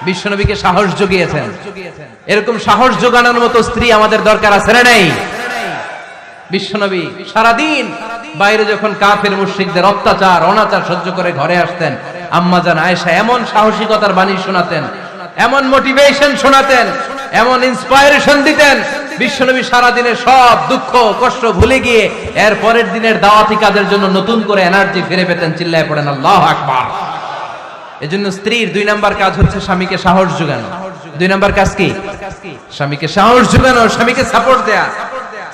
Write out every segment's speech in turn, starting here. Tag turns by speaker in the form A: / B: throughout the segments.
A: বিশ্বনবীকে সাহস জুগিয়েছেন। এরকম সাহস জোগানোর মতো স্ত্রী আমাদের দরকার আছে না নেই? বিশ্বনবী সারাদিন বাইরে যখন কাফের মুশরিকদের অত্যাচার অনাচার সহ্য করে ঘরে আসতেন, আম্মা জান আয়েশা এমন সাহসিকতার বাণী শোনাতেন, এমন মোটিভেশন শোনাতেন, এমন ইন্সপায়ারেশন দিতেন, বিশ্বনবী সারাদিনের সব দুঃখ কষ্ট ভুলে গিয়ে এর পরের দিনের দাওয়াতি কাজের জন্য নতুন করে এনার্জি ফিরে পেতেন। চিল্লায় পড়েন আল্লাহু আকবার। এজন্য স্ত্রীর 2 নাম্বার কাজ হচ্ছে স্বামীকে সাহস যোগানো। 2 নাম্বার কাজ কি? স্বামীকে সাহস যোগানো, স্বামীকে সাপোর্ট দেয়া।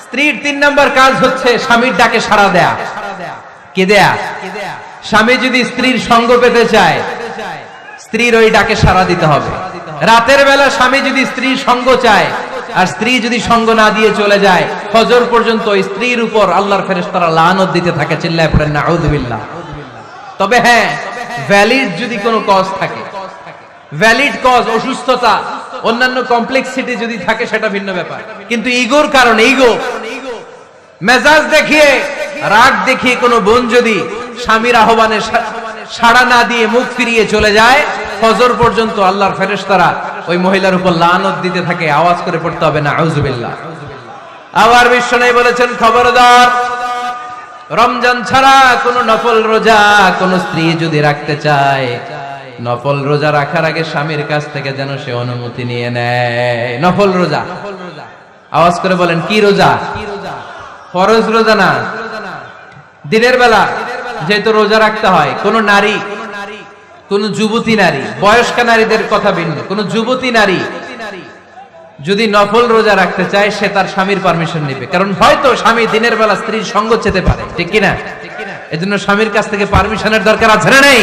A: স্ত্রীর 3 নাম্বার কাজ হচ্ছে স্বামীর ডাকে সাড়া দেয়া। কে দেয়া? স্বামী যদি স্ত্রীর সঙ্গ পেতে চায়, স্ত্রীর ওই ডাকে সাড়া দিতে হবে। রাতের বেলা স্বামী যদি স্ত্রীর সঙ্গ চায়, আর স্ত্রী যদি সঙ্গ না দিয়ে চলে যায়, ফজর পর্যন্ত স্ত্রীর উপর আল্লাহর ফেরেশতারা লানত দিতে থাকে। চিল্লায় পড়েন নাউযুবিল্লাহ। তবে হ্যাঁ, ভ্যালিড যদি কোনো কজ থাকে, ভ্যালিড কজ, অসুস্থতা, অন্যান্য কমপ্লেক্সিটি যদি থাকে সেটা ভিন্ন ব্যাপার। কিন্তু ইগোর কারণে, ইগো, মেজাজ দেখিয়ে, রাগ দেখিয়ে কোনো বোন যদি স্বামীর আহ্বানে সাড়া না দিয়ে মুখ ফিরিয়ে চলে যায়, ফজর পর্যন্ত আল্লাহর ফেরেশতারা ওই মহিলার উপর লানত দিতে থাকে। আওয়াজ করে পড়তে হবে নাউযুবিল্লাহ। আবার বিশ্বনবী বলেছেন, খবরদার, রমজান ছাড়া কোন নফল রোজা কোন স্ত্রী যদি রাখতে চায়, নফল রোজা রাখার আগে স্বামীর কাছ থেকে যেন সে অনুমতি নিয়ে নেয়। নফল রোজা, আওয়াজ করে বলেন কি রোজা? ফরজ রোজা না। দিনের বেলা যেহেতু রোজা রাখতে হয়, কোন নারী, কোন যুবতী নারী, বয়স্কা নারীদের কথা ভিন্ন, কোন যুবতী নারী যদি নফল রোজা রাখতে চায়, সে তার স্বামীর পারমিশন নেবে। কারণ হয়তো স্বামী দিনের বেলা স্ত্রীর সঙ্গ চেতে পারে, ঠিক কিনা? এজন্য স্বামীর কাছ থেকে পারমিশনের দরকার আছে না নেই?